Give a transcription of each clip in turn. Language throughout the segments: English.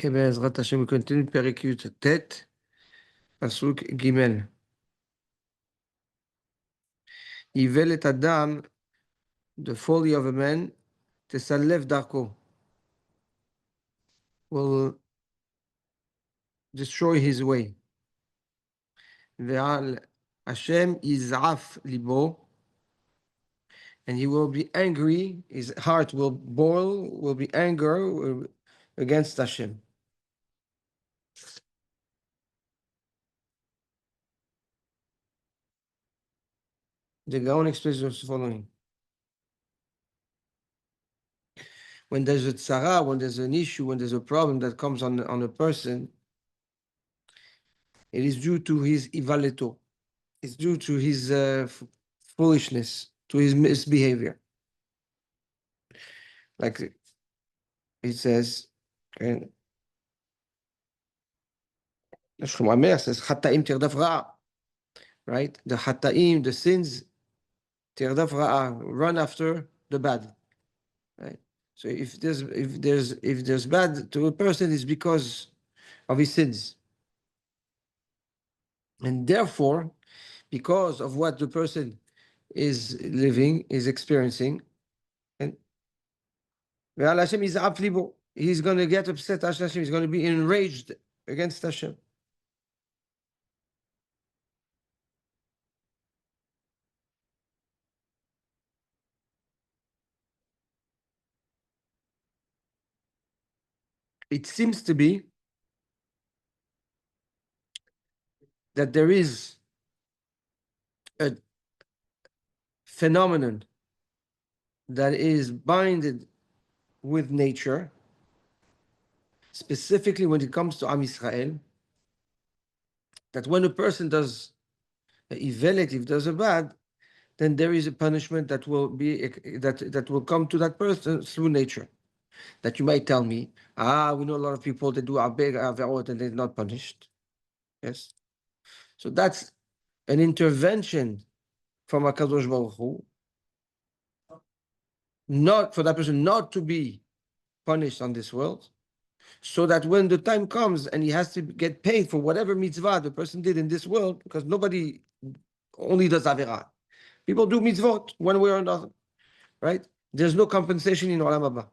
Ok, בעזרת השם, we continue פרק י"ט, פסוק ג'. איוולת אדם, the folly of a man, תסלף דרכו, will destroy his way. ועל השם יזעף ליבו, and he will be angry, his heart will boil, will be anger against Hashem. The Gaon explains the following. When there's a tzara, when there's an issue, when there's a problem that comes on a person, it is due to his ivaleto. It's due to his foolishness, to his misbehavior. Like it says, okay, Shlomo Amer says, Chataim tirdaf ra'a, right? The Chataim, the sins, tirdaf ra'a, run after the bad, right? So if there's bad to a person, it's because of his sins, and therefore, because of what the person is living, is experiencing, and he's going to get upset. Hashem, he's going to be enraged against Hashem. It seems to be that there is a phenomenon that is binded with nature, specifically when it comes to Am Yisrael, that when a person does a ivelet, if does a bad, then there is a punishment that will be that will come to that person through nature. That you might tell me, we know a lot of people that do big averot and they're not punished. Yes, so that's an intervention from HaKadosh Baruch Hu, not for that person not to be punished on this world, so that when the time comes and he has to get paid for whatever mitzvah the person did in this world, because nobody only does averah, people do mitzvot one way or another, right? There's no compensation in Olam Haba.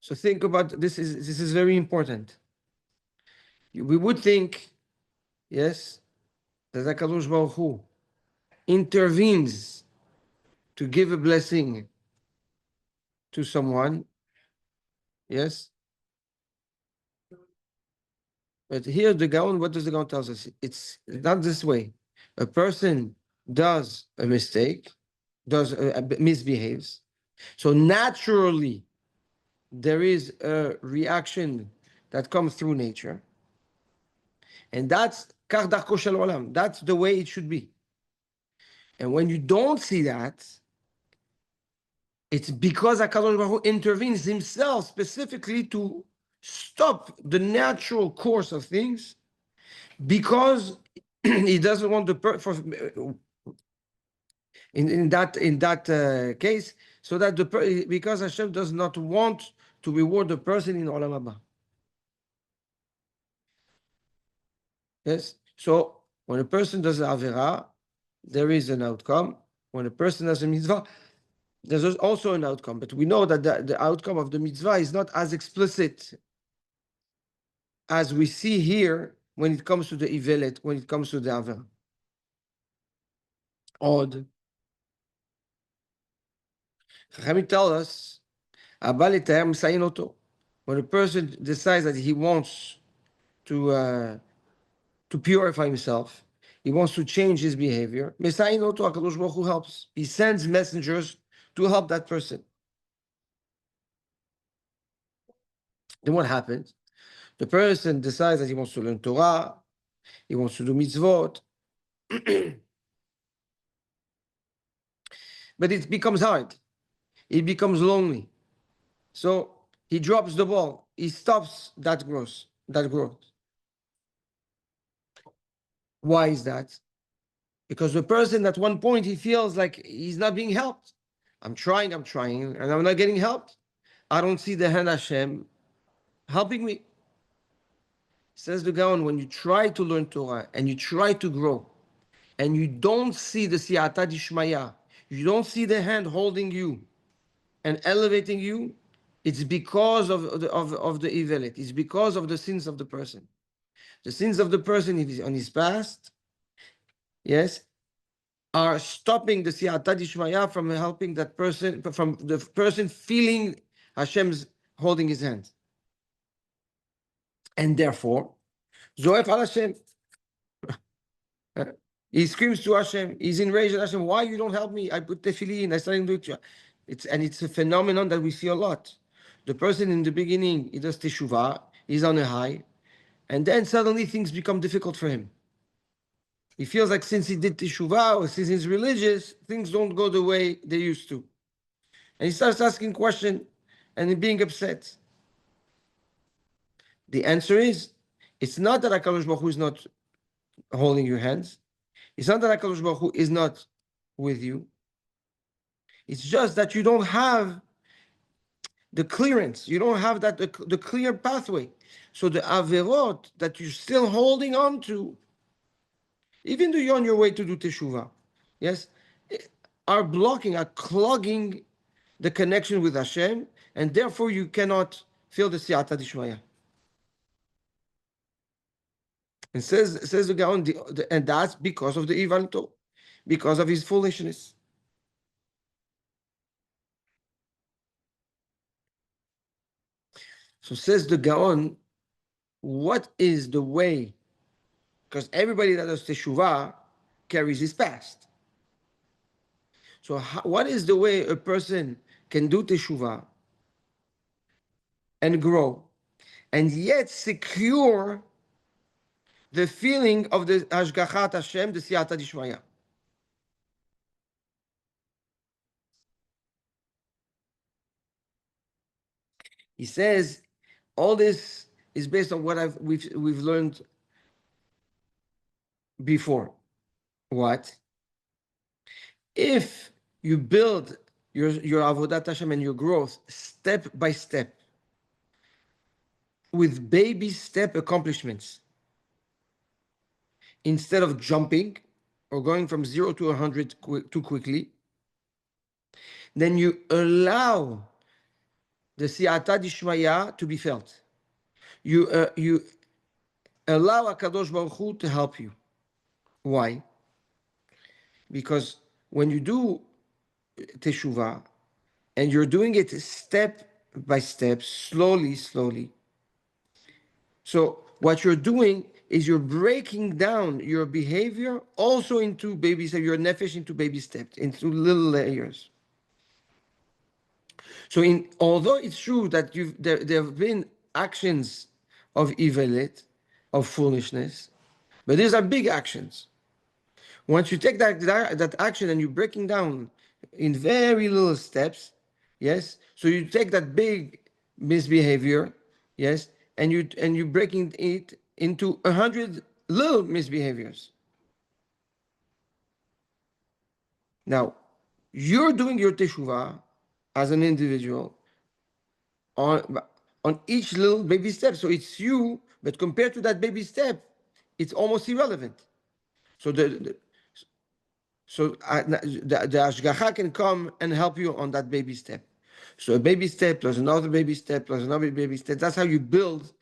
So think about this. This is very important. We would think, yes, that HaKadosh Baruch Hu intervenes to give a blessing to someone, yes. But here the Gaon, what does the Gaon tell us? It's not this way. A person does a mistake, misbehaves. So naturally, there is a reaction that comes through nature. And that's kach darko shel olam. That's the way it should be. And when you don't see that, it's because HaKadosh Baruch Hu intervenes himself specifically to stop the natural course of things, because he doesn't want the in that case, so that because Hashem does not want to reward the person in Olam Haba. Yes. So when a person does Avera, there is an outcome. When a person does a mitzvah, there's also an outcome. But we know that the outcome of the mitzvah is not as explicit as we see here when it comes to the ivelet, when it comes to the Avera. Odd. Chachamim tell us, when a person decides that he wants to purify himself, he wants to change his behavior, HaKadosh Baruch Hu helps. He sends messengers to help that person. Then what happens? The person decides that he wants to learn Torah, he wants to do mitzvot, but it becomes hard. It becomes lonely. So he drops the ball. He stops that growth. Why is that? Because the person at one point he feels like he's not being helped. I'm trying, and I'm not getting helped. I don't see the hand Hashem helping me. Says the Gaon, when you try to learn Torah and you try to grow, and you don't see the siyata dishmaya, you don't see the hand holding you and elevating you, it's because of the evelet. It's because of the sins of the person. The sins of the person on his past, yes, are stopping the siyata dishmaya from helping that person, from the person feeling Hashem's holding his hand. And therefore, Zoef al Hashem, he screams to Hashem, he's enraged at Hashem, why you don't help me? I put tefillin, I started to do it. It's a phenomenon that we see a lot. The person in the beginning, he does teshuvah, he's on a high, and then suddenly things become difficult for him. He feels like since he did teshuvah, or since he's religious, things don't go the way they used to. And he starts asking questions and being upset. The answer is, it's not that HaKadosh Baruch Hu is not holding your hands. It's not that HaKadosh Baruch Hu is not with you. It's just that you don't have the clearance. You don't have that the clear pathway. So the averot that you're still holding on to, even though you're on your way to do teshuvah, yes, are blocking, are clogging the connection with Hashem, and therefore you cannot feel the siyata dishmaya. And says the Gaon, and that's because of the ivalto, because of his foolishness. So says the Gaon, what is the way? Because everybody that does teshuvah carries his past. So what is the way a person can do teshuvah and grow, and yet secure the feeling of the Hashgachat Hashem, the Siyata Dishmaya? He says all this is based on what we've learned before. What? If you build your Avodat Hashem and your growth step by step with baby step accomplishments, instead of jumping or going from 0 to 100 too quickly, then you allow the siyata dishmaya to be felt. You allow HaKadosh Baruch Hu to help you. Why? Because when you do teshuvah and you're doing it step by step, slowly, so what you're doing is you're breaking down your behavior also into baby steps, your nefesh into baby steps, into little layers. So although it's true that there have been actions of evilit, of foolishness, but these are big actions. Once you take that action and you're breaking down in very little steps, yes. So you take that big misbehavior, yes, and you're breaking it into 100 little misbehaviors. Now, you're doing your teshuvah as an individual on each little baby step. So it's you, but compared to that baby step, it's almost irrelevant. So the Ashgacha can come and help you on that baby step. So a baby step plus another baby step plus another baby step. That's how you build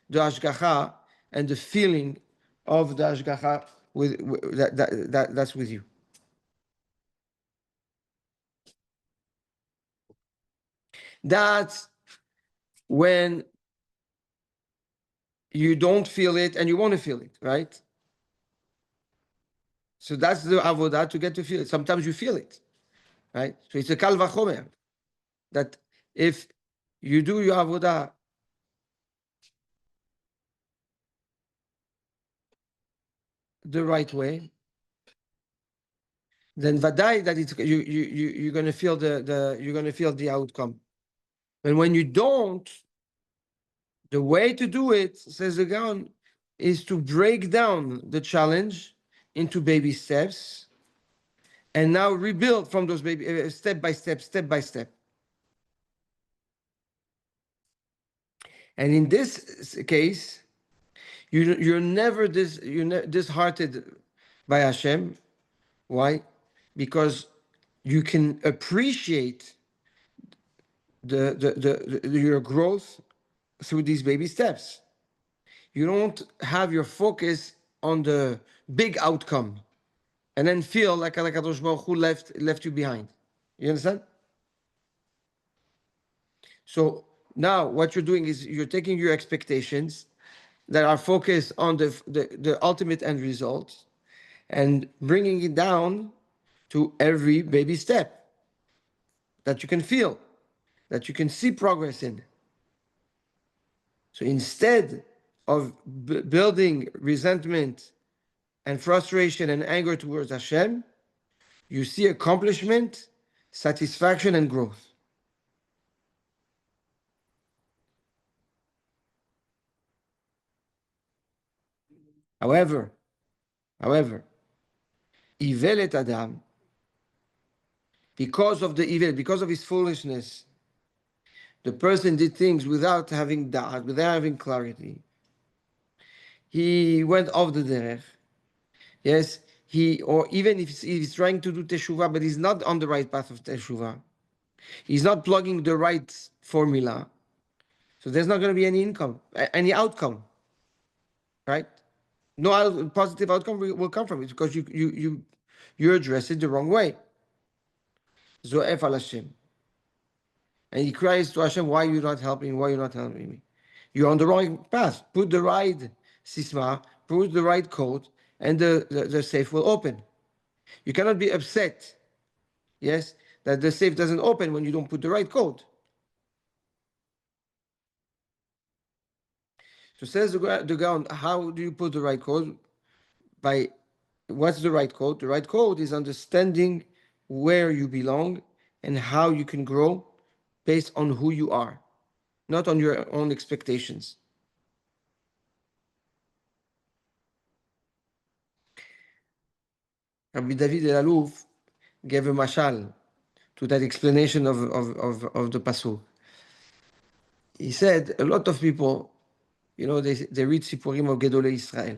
the Ashgacha and the feeling of the Ashgacha that's with you. That's when you don't feel it and you want to feel it, right? So that's the avodah to get to feel it. Sometimes you feel it, right? So it's a kal vachomer that if you do your avodah the right way, then vaday that it's you're going to feel you're going to feel the outcome. And when you don't, the way to do it, says the Gaon, is to break down the challenge into baby steps and now rebuild from those baby step by step. And in this case, you're never disheartened by Hashem. Why? Because you can appreciate your growth through these baby steps. You don't have your focus on the big outcome and then feel like Kadosh Baruch Hu left you behind. You understand? So now what you're doing is you're taking your expectations that are focused on the ultimate end result and bringing it down to every baby step that you can feel, that you can see progress in. So instead of building resentment and frustration and anger towards Hashem, you see accomplishment, satisfaction, and growth. However, however, Ivelet Adam, because of the evil, because of his foolishness, the person did things without having da'at, without having clarity. He went off the derech. Yes, or even if he's trying to do teshuvah, but he's not on the right path of teshuvah. He's not plugging the right formula. So there's not going to be any income, any outcome, right? No positive outcome will come from it because you address it the wrong way. Zo'ef al Hashem. And he cries to Hashem, why are you not helping me? Why are you not helping me? You're on the wrong path. Put the right sisma, put the right code, and the safe will open. You cannot be upset, yes, that the safe doesn't open when you don't put the right code. So says the Gaon, how do you put the right code? By what's the right code? The right code is understanding where you belong and how you can grow based on who you are, not on your own expectations. Rabbi David El-Alouf gave a mashal to that explanation of the pasuk. He said a lot of people, they read Sipurim of Gedolei Israel.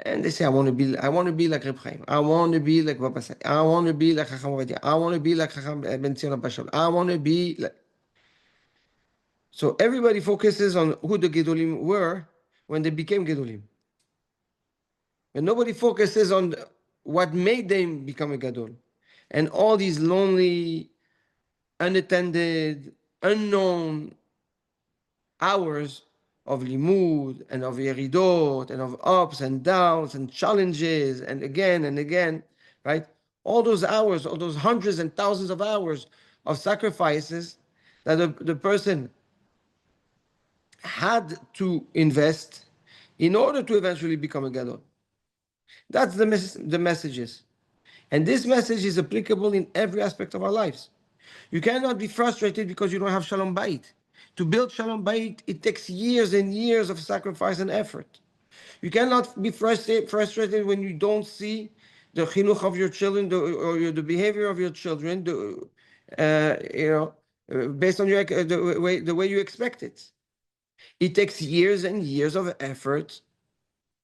And they say, I want to be like Reb Chaim. I want to be like Baba Sai. I want to be like Chacham Ovadia. I want to be like Chacham Ben Zion Bashal. I want to be like... So everybody focuses on who the Gedolim were when they became Gedolim. And nobody focuses on what made them become a Gadol. And all these lonely, unattended, unknown hours of limud and of yeridot and of ups and downs and challenges and again, right? All those hours, all those hundreds and thousands of hours of sacrifices that the person had to invest in order to eventually become a gadol. That's the messages. And this message is applicable in every aspect of our lives. You cannot be frustrated because you don't have Shalom Bayit. To build Shalom Bayit, it takes years and years of sacrifice and effort. You cannot be frustrated when you don't see the chinuch of your children or the behavior of your children, based on the way you expect it. It takes years and years of effort,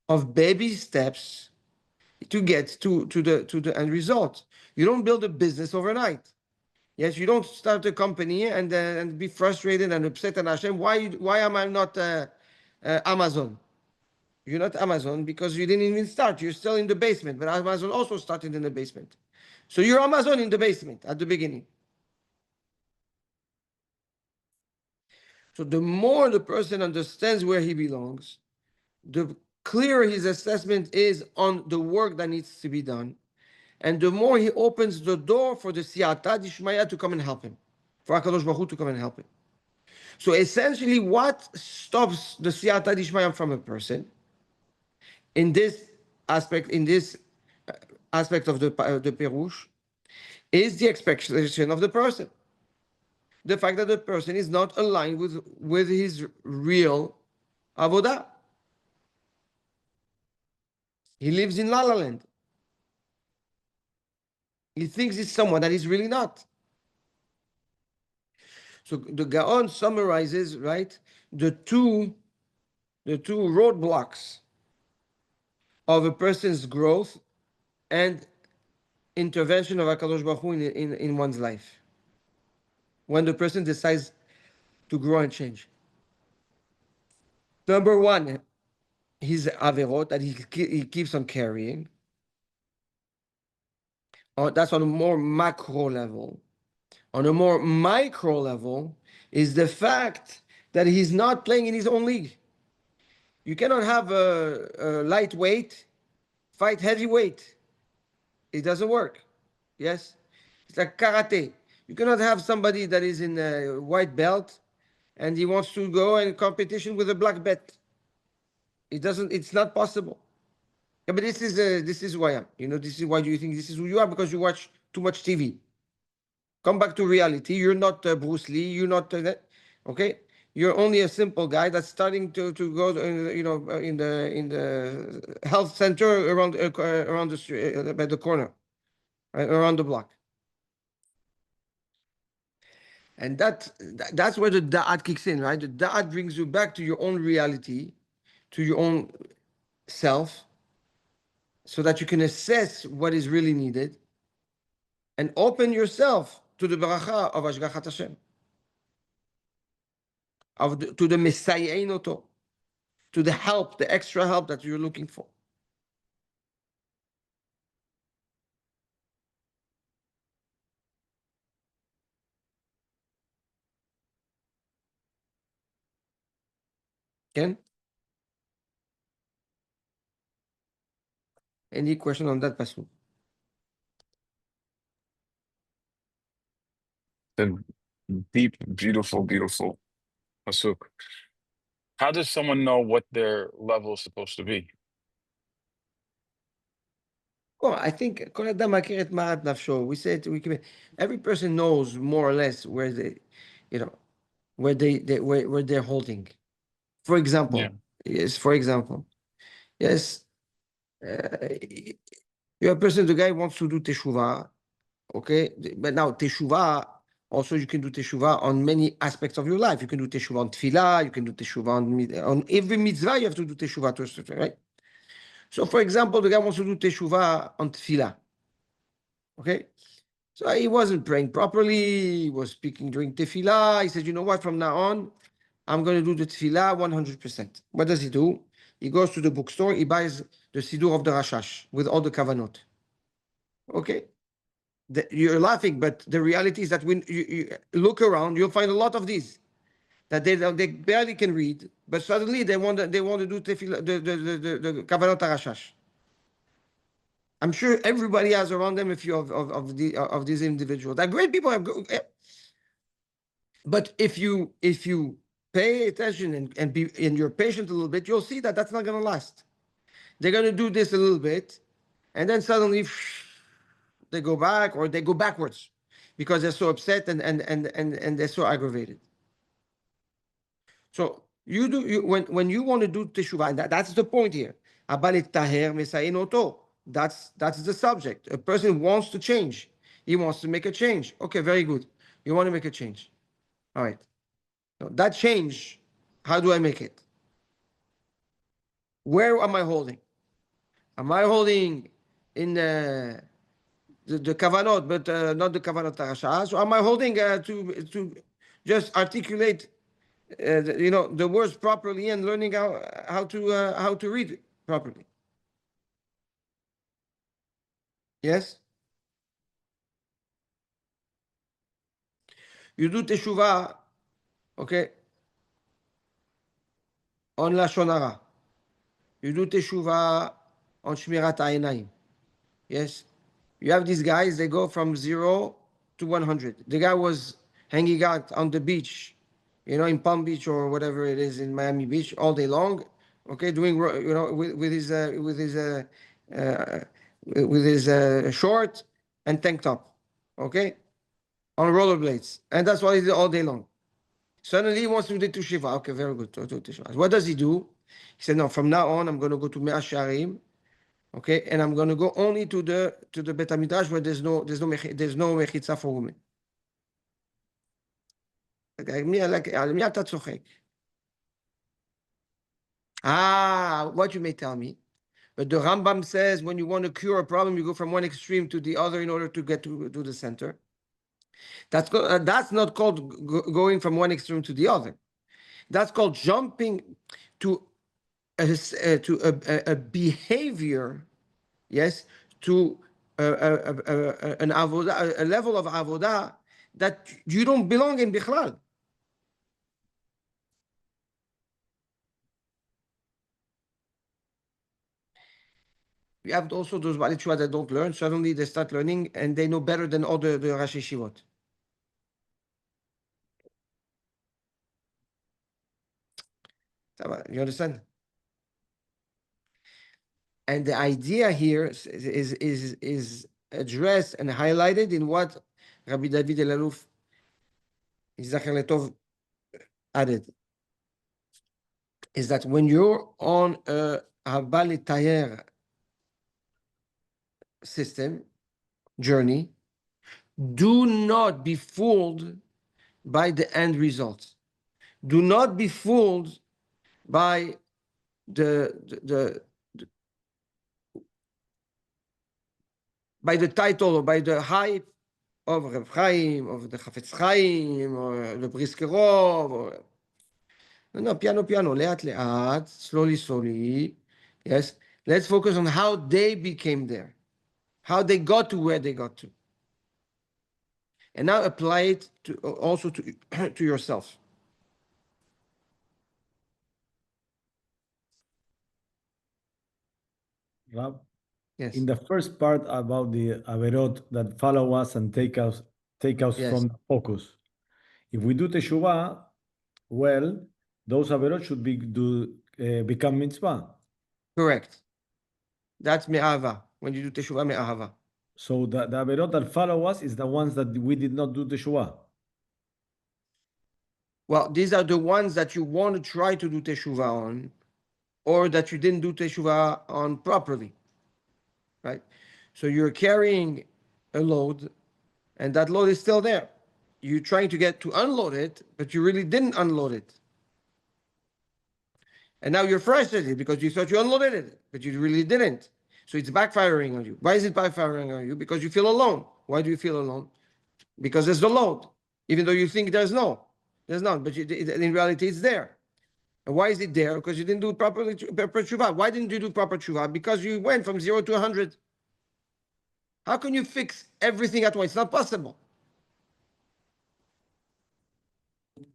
of baby steps, to get to the end result. You don't build a business overnight. Yes, you don't start a company and be frustrated and upset at Hashem. Why am I not Amazon? You're not Amazon because you didn't even start. You're still in the basement. But Amazon also started in the basement. So you're Amazon in the basement at the beginning. So the more the person understands where he belongs, the clearer his assessment is on the work that needs to be done. And the more he opens the door for the Siyata Dishmaya to come and help him, for HaKadosh Baruch Hu to come and help him. So essentially, what stops the Siyata Dishmaya from a person in this aspect, of the Perush, is the expectation of the person. The fact that the person is not aligned with his real avodah. He lives in La La Land. He thinks he's someone that he's really not. So the Gaon summarizes, right, the two roadblocks of a person's growth and intervention of HaKadosh Baruch Hu in one's life when the person decides to grow and change. Number one, his averot that he keeps on carrying. That's on a more macro level. On a more micro level is the fact that he's not playing in his own league. You cannot have a lightweight fight heavyweight. It doesn't work. Yes? It's like karate. You cannot have somebody that is in a white belt and he wants to go in competition with a black belt. It doesn't, it's not possible. Yeah, but this is who I am. You know, this is why you think this is who you are because you watch too much TV. Come back to reality. You're not Bruce Lee. You're not okay. You're only a simple guy that's starting to go, you know, in the health center around the street, by the corner, right, around the block. And that's where the da'at kicks in, right? The da'at brings you back to your own reality, to your own self, so that you can assess what is really needed and open yourself to the baracha of Ashgachat Hashem, to the Messiah Oto, to the help, the extra help that you're looking for. Ken? Any question on that, Pastor? The deep, beautiful, beautiful pasuk. How does someone know what their level is supposed to be? Well, I think כל אדם מכיר את מעט נפשו. We said every person knows more or less where they, you know, where they're holding. For example, yes, you're a person, the guy wants to do teshuvah, okay? But now teshuvah, also you can do teshuvah on many aspects of your life. You can do teshuvah on tefillah, you can do teshuvah on every mitzvah, you have to do teshuvah to a certain, right? So for example, the guy wants to do teshuvah on tefillah, okay? So he wasn't praying properly, he was speaking during tefillah, he said, you know what, from now on, I'm going to do the tefillah 100%. What does he do? He goes to the bookstore, he buys the Siddur of the Rashash with all the kavanot. Okay? You're laughing, but the reality is that when you look around, you'll find a lot of these that they barely can read, but suddenly they want to do tefillah, the kavanot Rashash. I'm sure everybody has around them a few of these individuals. They're great people. But if you pay attention and you're patient a little bit, you'll see that that's not going to last. They're going to do this a little bit, and then suddenly they go back or they go backwards because they're so upset and they're so aggravated. So when you want to do teshuvah, and that's the point here. That's the subject. A person wants to change. He wants to make a change. Okay, very good. You want to make a change. All right. So that change, how do I make it? Where am I holding? Am I holding in the kavanot, but not the kavanot tarashah? So am I holding to just articulate, the words properly and learning how to read it properly? Yes. You do teshuvah, okay, on lashon hara. You do teshuvah on shmirat ha'einayim. Yes. You have these guys, they go from 0 to 100. The guy was hanging out on the beach, in Palm Beach or whatever it is in Miami Beach all day long, okay, doing, with his short and tank top, okay, on rollerblades. And that's what he did all day long. Suddenly he wants to do Teshuvah. Okay, very good. What does he do? He said, no, from now on, I'm going to go to Mea Sharim, okay, and I'm going to go only to the Bet HaMidrash where there's no mechitza for women. על מי אתה צוחק? What you may tell me. But the Rambam says when you want to cure a problem, you go from one extreme to the other in order to get to the center. That's not called going from one extreme to the other. That's called jumping to a behavior, yes, to an avodah, a level of avodah that you don't belong in bichlal. We have also those Baalei Teshuva that don't learn. Suddenly they start learning and they know better than all the Rashi Shivot. You understand? And the idea here is addressed and highlighted in what Rabbi David Elaluf Yizacher Letov added. Is that when you're on a Baalei Tayer system, journey, do not be fooled by the end results. Do not be fooled by by the title or by the hype of Reb Chaim, of the Chafetz Chaim, or the Briskerov, or no, piano, leat, leat, slowly, slowly. Yes, let's focus on how they became there, how they got to where they got to, and now apply it to also to yourself. Rab, Yes. in the first part about the averot that follow us and take us Yes. from the focus. If we do teshuvah, well, those averot should become mitzvah. Correct. That's me'ava. When you do teshuvah, me'ahava. So the averot that follow us is the ones that we did not do teshuvah. Well, these are the ones that you want to try to do teshuvah on, or that you didn't do teshuvah on properly, right? So you're carrying a load, and that load is still there. You're trying to get to unload it, but you really didn't unload it. And now you're frustrated because you thought you unloaded it, but you really didn't. So it's backfiring on you. Why is it backfiring on you? Because you feel alone. Why do you feel alone? Because there's the load, even though you think there's not. But in reality, it's there. And why is it there? Because you didn't do proper tshuva. Why didn't you do proper tshuva? Because you went from 0 to 100. How can you fix everything at once? It's not possible.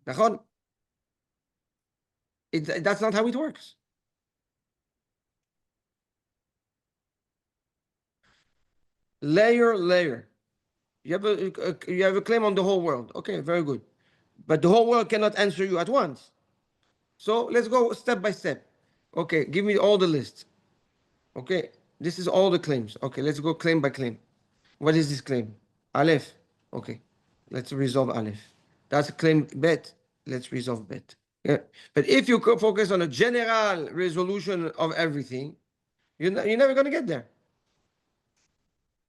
That's not how it works. Layer. You have a claim on the whole world. Okay, very good. But the whole world cannot answer you at once. So let's go step by step. Okay, give me all the lists. Okay, this is all the claims. Okay, let's go claim by claim. What is this claim? Aleph. Okay, let's resolve Aleph. That's a claim Bet. Let's resolve Bet. Yeah. But if you focus on a general resolution of everything, you're never going to get there.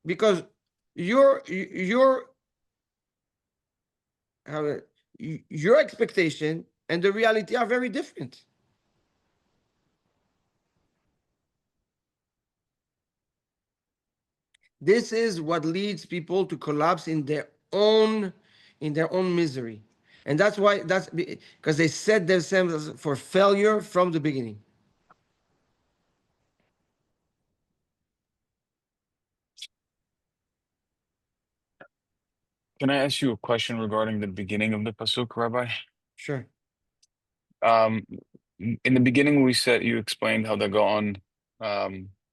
Because your expectation and the reality are very different. This is what leads people to collapse in their own misery. And that's because they set themselves for failure from the beginning. Can I ask you a question regarding the beginning of the pasuk, Rabbi? Sure. In the beginning, you explained how the Gaon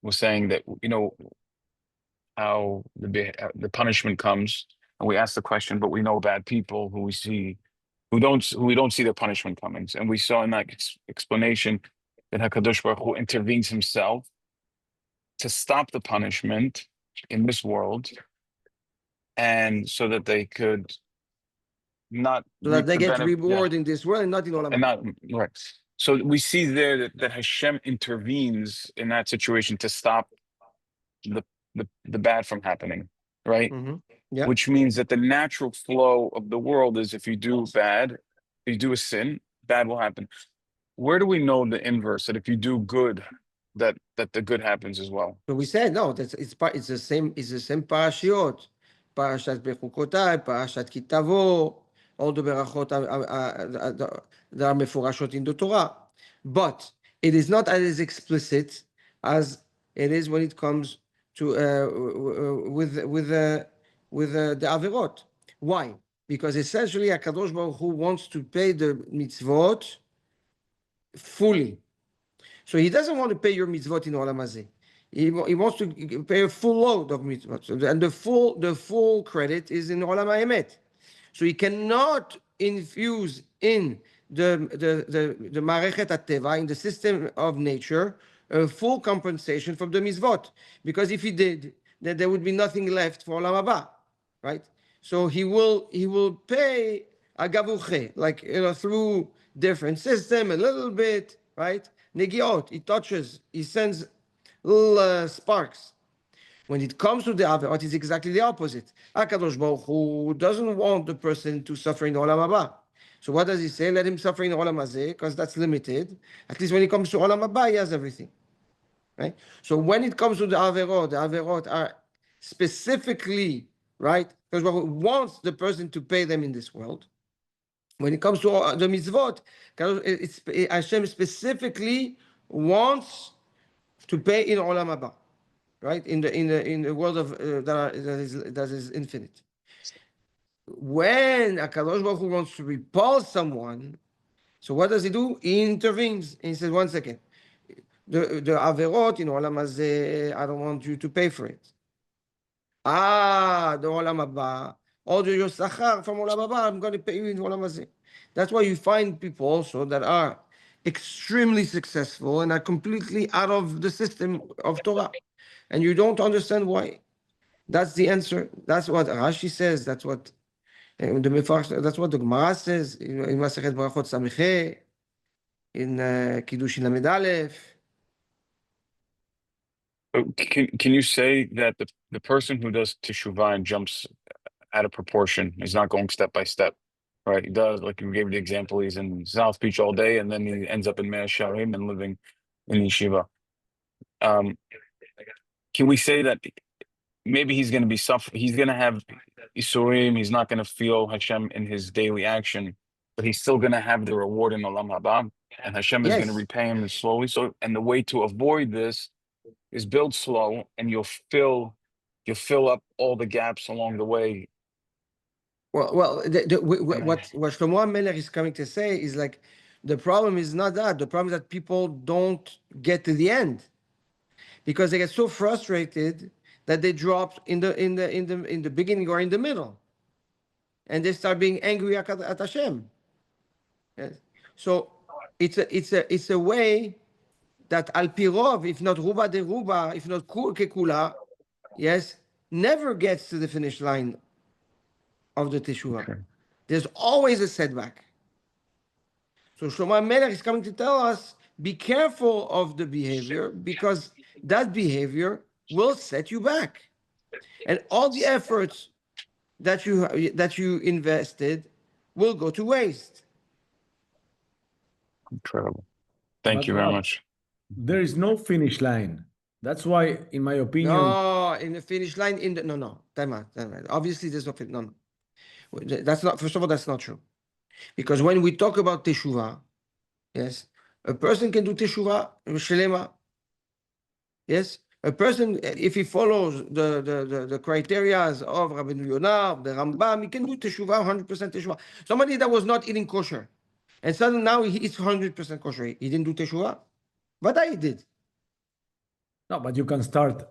was saying that, how the punishment comes, and we asked the question, but we know bad people who we don't see their punishment coming, and we saw in that explanation that Hakadosh Baruch Hu intervenes himself to stop the punishment in this world, and so that they could not so that they get reward in this world and not in Olam. And not right. So we see there that Hashem intervenes in that situation to stop the bad from happening, right? Mm-hmm. Yeah. Which means that the natural flow of the world is if you do bad, You do a sin, bad will happen. Where do we know the inverse, that if you do good, that the good happens as well? So we said no. It's the same. It's the same parashiot. Parashat Bechukotai, Parashat Kitavo, all the berachot that are mefurashot in the Torah. But it is not as explicit as it is when it comes to with the averot. Why? Because essentially, Hakadosh Baruch Hu wants to pay the mitzvot fully. So he doesn't want to pay your mitzvot in Olam Hazeh. He wants to pay a full load of mitzvot. And the full credit is in Olam HaEmet. So he cannot infuse in the Marechet HaTeva, in the system of nature, a full compensation from the mitzvot. Because if he did, then there would be nothing left for Olam Haba, right? So he will pay agavuche, like, through different system, a little bit, right? Negiot, he touches, he sends little sparks. When it comes to the Averot, it's exactly the opposite. HaKadosh Baruch Hu doesn't want the person to suffer in Olam Haba. So what does he say? Let him suffer in Olam Hazeh, because that's limited. At least when it comes to Olam Haba, he has everything. Right? So when it comes to the Averot are specifically, right? Because Baruch Hu wants the person to pay them in this world. When it comes to the mitzvot, Hashem specifically wants to pay in Olam Haba, right? In the world of that is infinite. When Hakadosh Baruch Hu wants to repulse someone, so what does he do? He intervenes and he says, "1 second, the averot in Olam Hazeh, I don't want you to pay for it. The Olam Haba, all your sachar from Olam Haba, I'm going to pay you in Olam Hazeh." That's why you find people also that are extremely successful and are completely out of the system of Torah. And you don't understand why. That's the answer. That's what Rashi says. That's what that's what the Gemara says in Masechet Barachot Samichet, in Kiddushin Lamed Aleph. Can you say that the person who does teshuvah and jumps out of proportion is not going step by step, right? He does, like you gave the example, he's in South Beach all day and then he ends up in Mea Shearim and living in yeshiva. Can we say that maybe he's going to be he's going to have Isurim, he's not going to feel Hashem in his daily action, but he's still going to have the reward in Olam Haba, and Hashem is going to repay him slowly. So, and the way to avoid this is build slow, and you'll fill up all the gaps along the way. What Shlomo HaMelech is coming to say is like, the problem is not that. The problem is that people don't get to the end because they get so frustrated that they drop in the beginning or in the middle, and they start being angry at Hashem. Yes. So it's a way that al pirov, if not ruba de ruba, if not kekula, yes, never gets to the finish line of the teshuvah. Okay. There's always a setback. So Shlomo HaMelech is coming to tell us, be careful of the behavior, because that behavior will set you back. And all the efforts that you invested will go to waste. Incredible. Thank But you very Rob, much. there is no finish line. That's why, in my opinion, No, in the finish line, no. Time out. Obviously, there's no finish. No. That's not. First of all, that's not true. Because when we talk about teshuvah, yes, a person can do teshuvah shelema. Yes, a person, if he follows the criteria of Rabbeinu Yonah, the Rambam, he can do teshuvah, 100% teshuvah. Somebody that was not eating kosher, and suddenly now he eats 100% kosher. He didn't do teshuvah, but I did. no, but you can start.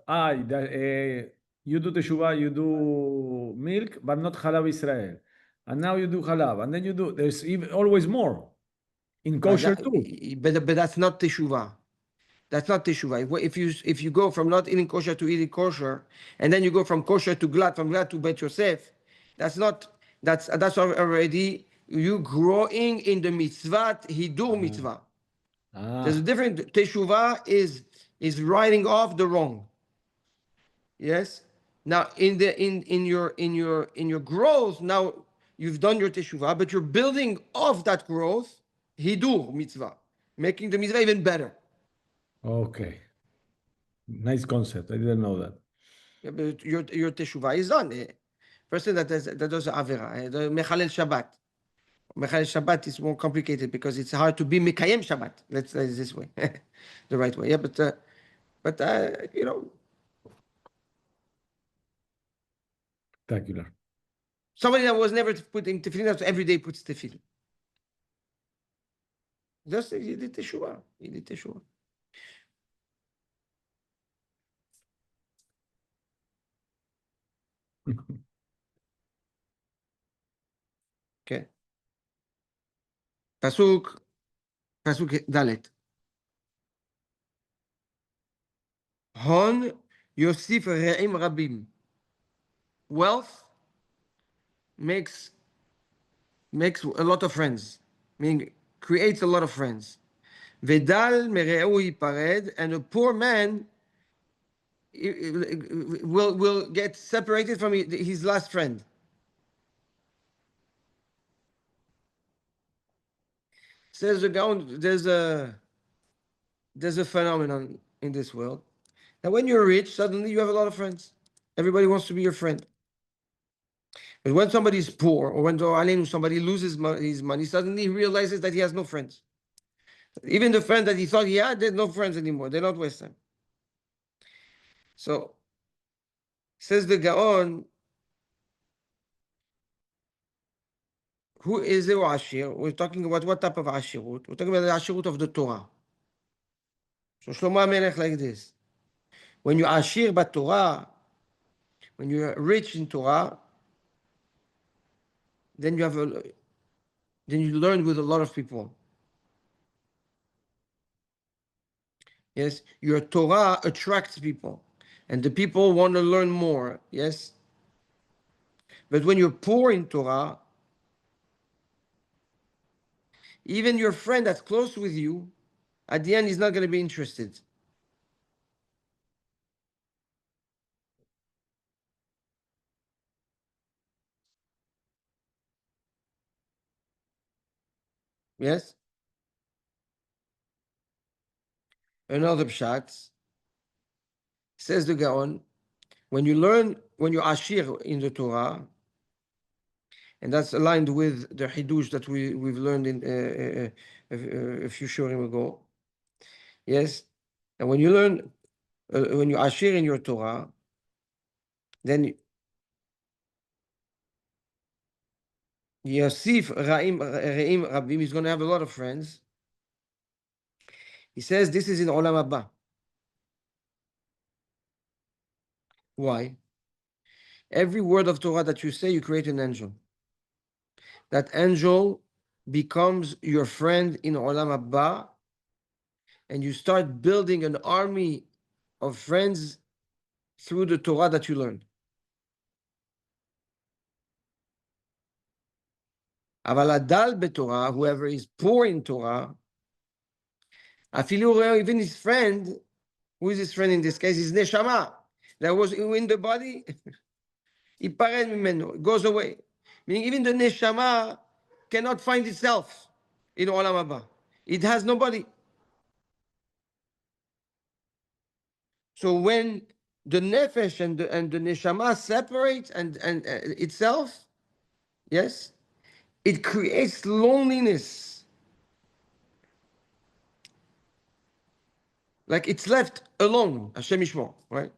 You do teshuvah, you do milk, but not halab Israel, and now you do halab, and then you do. There's always more in kosher too. But that's not teshuvah. That's not teshuvah. If you go from not eating kosher to eating kosher, and then you go from kosher to glad, from glad to Bet Yosef, that's already you growing in the mitzvah hidur mitzvah. There's a different teshuvah is writing off the wrong. Yes. Now in your growth, now you've done your teshuvah, but you're building off that growth, hidur mitzvah, making the mitzvah even better. Okay. Nice concept. I didn't know that. Yeah, but your teshuvah is done. Person that does avera, the mechalel Shabbat. Mechalel Shabbat is more complicated because it's hard to be mekayem Shabbat. Let's say it this way, the right way. Yeah, but you know, Spectacular. somebody that was never putting tefillin, that every day puts tefillin. Just he did teshuvah. He did teshuvah. Okay. Pasuk Dalet. Hon Yosif Re'im Rabim. Wealth makes a lot of friends, meaning creates a lot of friends. Vedal mereu yipared, and a poor man will get separated from his last friend. Says the Gaon, there's a phenomenon in this world that when you're rich, suddenly you have a lot of friends. Everybody wants to be your friend. But when somebody is poor, or when somebody loses his money, suddenly he realizes that he has no friends. Even the friend that he thought he had, there's no friends anymore. They're not with him. So, says the Gaon, who is a Ashir? We're talking about what type of Ashirut? We're talking about the Ashirut of the Torah. So Shlomo HaMelech like this. When you Ashir by Torah, when you're rich in Torah, then you learn with a lot of people. Yes, your Torah attracts people, and the people want to learn more. Yes, but when you're poor in Torah, even your friend that's close with you, at the end, he's not going to be interested. Yes. Another pshat says the Gaon, when you're Ashir in the Torah, and that's aligned with the Hidush that we've learned in a few shurim ago. Yes, and when you Ashir in your Torah, then Yosif Re'im Rabim is going to have a lot of friends. He says this is in Olam Haba. Why? Every word of Torah that you say, you create an angel. That angel becomes your friend in Olam Haba, and you start building an army of friends through the Torah that you learn. Aval adal beTorah, whoever is poor in Torah, afilu even his friend, who is his friend in this case, is neshama, that was in the body, ipared mimenu, it goes away. Meaning even the neshama cannot find itself in Olam Haba. It has nobody. So when the nefesh and the neshama separate and itself, yes, it creates loneliness. Like it's left alone. Hashem Yishmor, right?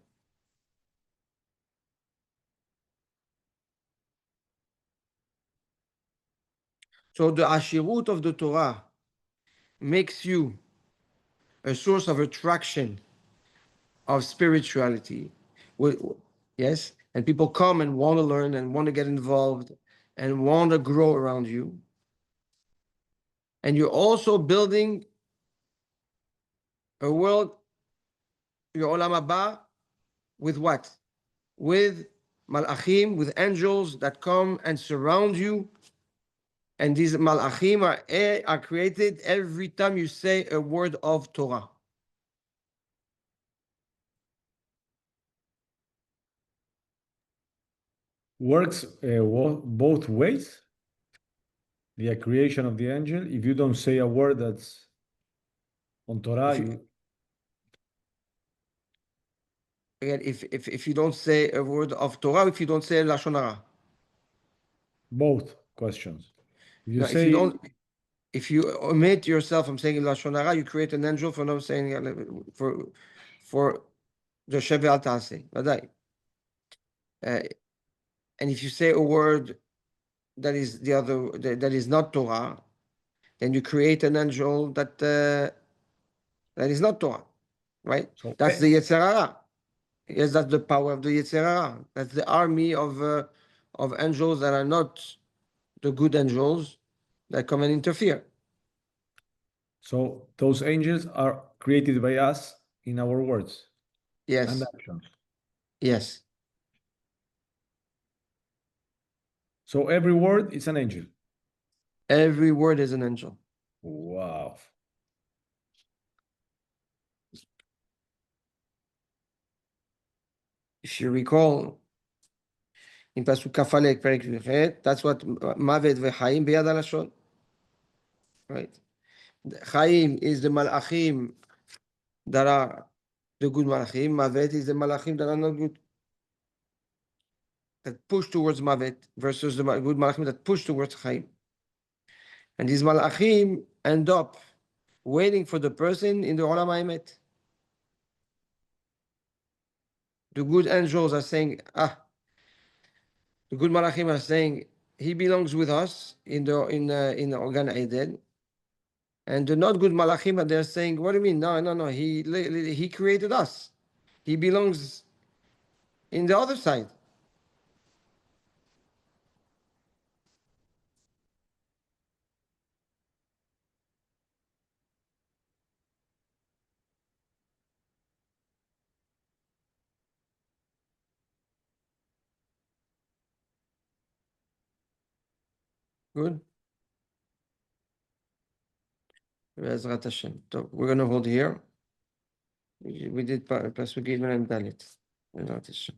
So the ashirut of the Torah makes you a source of attraction of spirituality. Yes, and people come and want to learn and want to get involved and want to grow around you. And you're also building a world, your Olam Haba, with what? With malachim, with angels that come and surround you. And these malachim are created every time you say a word of Torah. Works both ways? the creation of the angel, if you don't say a word that's on Torah, If you, again, if you don't say a word of Torah, if you don't say Lashon Hara. both questions. If you No, say if you omit yourself from saying Lashon Hara, you create an angel for not saying for the Sheve Al Ta'aseh. Vadai. And if you say a word that is the other that is not Torah, then you create an angel that that is not Torah, right? so, That's the Yetzer Hara. Yes, that's the power of the Yetzer Hara. That's the army of angels that are not the good angels that come and interfere. so those angels are created by us in our words and Yes, actions. yes. So every word is an angel. Every word is an angel. Wow. If you recall, in Pasuk Kafalek, Perek Yudchet, that's what Mavet ve'Chaim biyad halashon. Right? Chaim is the Malachim that are the good Malachim. Mavet is the Malachim that are not good. That push towards Mavet versus the good Malachim that push towards Chaim. And these Malachim end up waiting for the person in the Olam HaEmet. The good angels are saying, the good Malachim are saying, he belongs with us in the Gan Eden. And the not good Malachim are there saying, what do you mean? No. He created us. He belongs in the other side. Good. Be'ezrat Hashem. So we're going to hold here. We did Pasuk Gimel and Dalit. Be'ezrat Hashem.